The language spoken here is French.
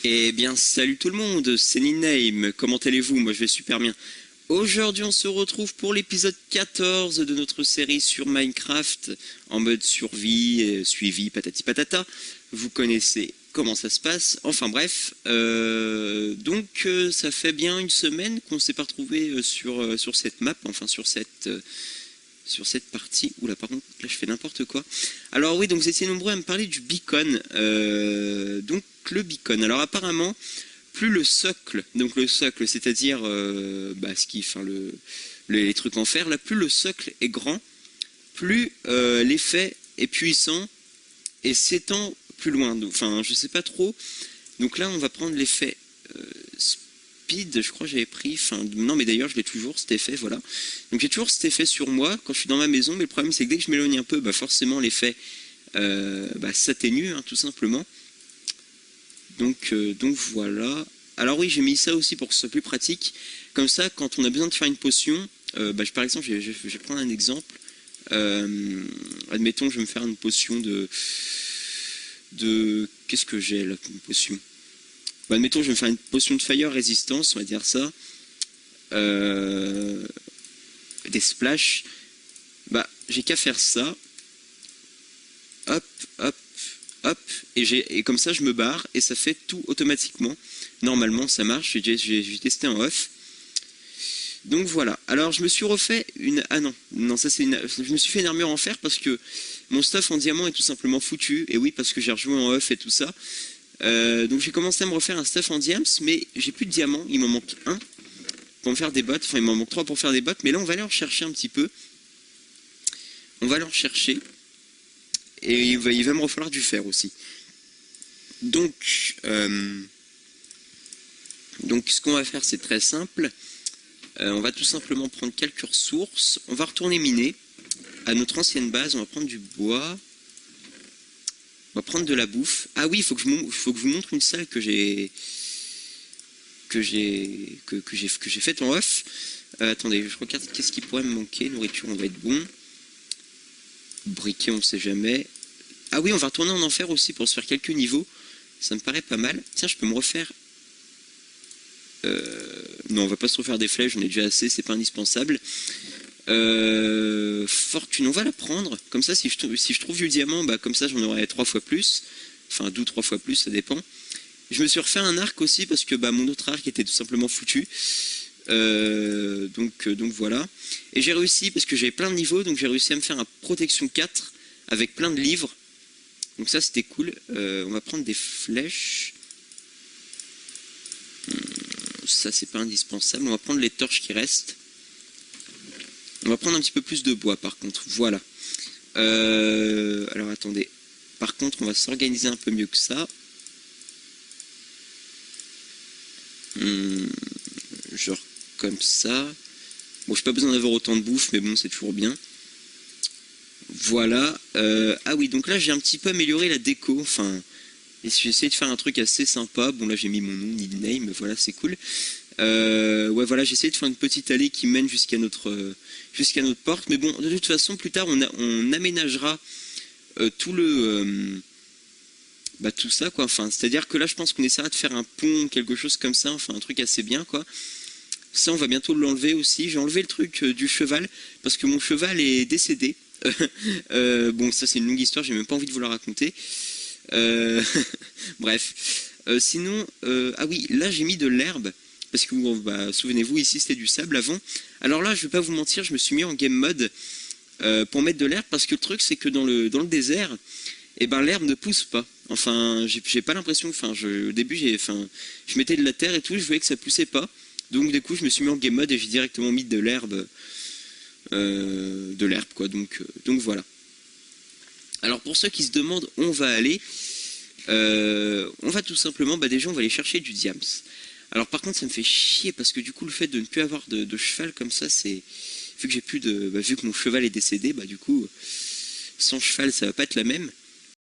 Eh bien, salut tout le monde, c'est Niname, comment allez-vous? Moi je vais super bien. Aujourd'hui on se retrouve pour l'épisode 14 de notre série sur Minecraft, en mode survie, suivi, patati patata. Vous connaissez comment ça se passe. Enfin bref, ça fait bien une semaine qu'on s'est pas retrouvé sur cette map, enfin sur cette partie. Oula, par contre, là je fais n'importe quoi. Alors oui, donc vous étiez nombreux à me parler du beacon. Donc le beacon. Alors apparemment, plus le socle, donc le socle, c'est-à-dire les trucs en fer, là, plus le socle est grand, plus l'effet est puissant et s'étend plus loin. Enfin, je sais pas trop. Donc là, on va prendre l'effet speed, je crois que j'avais pris, enfin non mais d'ailleurs je l'ai toujours cet effet, voilà. Donc j'ai toujours cet effet sur moi quand je suis dans ma maison, mais le problème c'est que dès que je m'éloigne un peu, bah forcément l'effet s'atténue, hein, tout simplement. Donc voilà. Alors oui, j'ai mis ça aussi pour que ce soit plus pratique. Comme ça, quand on a besoin de faire une potion, par exemple, je vais prendre un exemple. Admettons, je vais me faire une potion de qu'est-ce que j'ai là comme potion? Admettons, je vais me faire une potion de fire résistance, on va dire ça. Des splash. J'ai qu'à faire ça. Hop, hop, hop. Et comme ça, je me barre et ça fait tout automatiquement. Normalement, ça marche. J'ai testé en off. Donc voilà. Alors, je me suis refait une... Ah non, non, ça c'est une... Je me suis fait une armure en fer parce que mon stuff en diamant est tout simplement foutu. Et oui, parce que j'ai rejoué en off et tout ça. Donc j'ai commencé à me refaire un stuff en diams, mais j'ai plus de diamants, il m'en manque un pour me faire des bottes, enfin il m'en manque 3 pour faire des bottes, mais là on va aller en chercher un petit peu. On va aller en chercher, et il va me falloir du fer aussi. Donc ce qu'on va faire c'est très simple, on va tout simplement prendre quelques ressources, on va retourner miner à notre ancienne base, on va prendre du bois. On va prendre de la bouffe. Ah oui, il faut que je vous montre une salle que j'ai faite en off. Attendez, je regarde qu'est-ce qui pourrait me manquer. Nourriture, on va être bon. Briquet, on sait jamais. Ah oui, on va retourner en enfer aussi pour se faire quelques niveaux. Ça me paraît pas mal. Tiens, je peux me refaire... Non, on va pas se refaire des flèches, j'en ai déjà assez, c'est pas indispensable. Fortune, on va la prendre. Comme ça, si je trouve du diamant, comme ça j'en aurai 3 fois plus. Enfin, 2 ou 3 fois plus, ça dépend. Je me suis refait un arc aussi parce que mon autre arc était tout simplement foutu. Donc voilà. Et j'ai réussi, parce que j'avais plein de niveaux, donc j'ai réussi à me faire un protection 4 avec plein de livres. Donc ça c'était cool. On va prendre des flèches. Ça c'est pas indispensable. On va prendre les torches qui restent. On va prendre un petit peu plus de bois par contre, voilà. Alors attendez, par contre on va s'organiser un peu mieux que ça. Genre comme ça. Bon, j'ai pas besoin d'avoir autant de bouffe, mais bon, c'est toujours bien. Voilà. Ah oui, donc là j'ai un petit peu amélioré la déco, enfin... J'ai essayé de faire un truc assez sympa. Bon là j'ai mis mon nom, Nidname, voilà, c'est cool. Ouais voilà, j'ai essayé de faire une petite allée qui mène jusqu'à notre porte, mais bon, de toute façon, plus tard, on aménagera tout tout ça, quoi. Enfin, c'est-à-dire que là, je pense qu'on essaiera de faire un pont, quelque chose comme ça, enfin, un truc assez bien, quoi. Ça, on va bientôt l'enlever aussi. J'ai enlevé le truc du cheval, parce que mon cheval est décédé. Bon, ça, c'est une longue histoire, j'ai même pas envie de vous la raconter. Bref. Sinon, ah oui, là, j'ai mis de l'herbe. Parce que, souvenez-vous, ici c'était du sable avant. Alors là, je vais pas vous mentir, je me suis mis en game mode pour mettre de l'herbe, parce que le truc, c'est que dans le désert, l'herbe ne pousse pas. Enfin, j'ai pas l'impression, au début, je mettais de la terre et tout, je voyais que ça poussait pas. Donc, du coup, je me suis mis en game mode et j'ai directement mis de l'herbe, quoi. Donc voilà. Alors, pour ceux qui se demandent où on va aller, on va tout simplement, déjà, on va aller chercher du diams. Alors par contre ça me fait chier parce que du coup le fait de ne plus avoir de cheval comme ça, c'est vu que j'ai plus de vu que mon cheval est décédé, du coup sans cheval ça va pas être la même.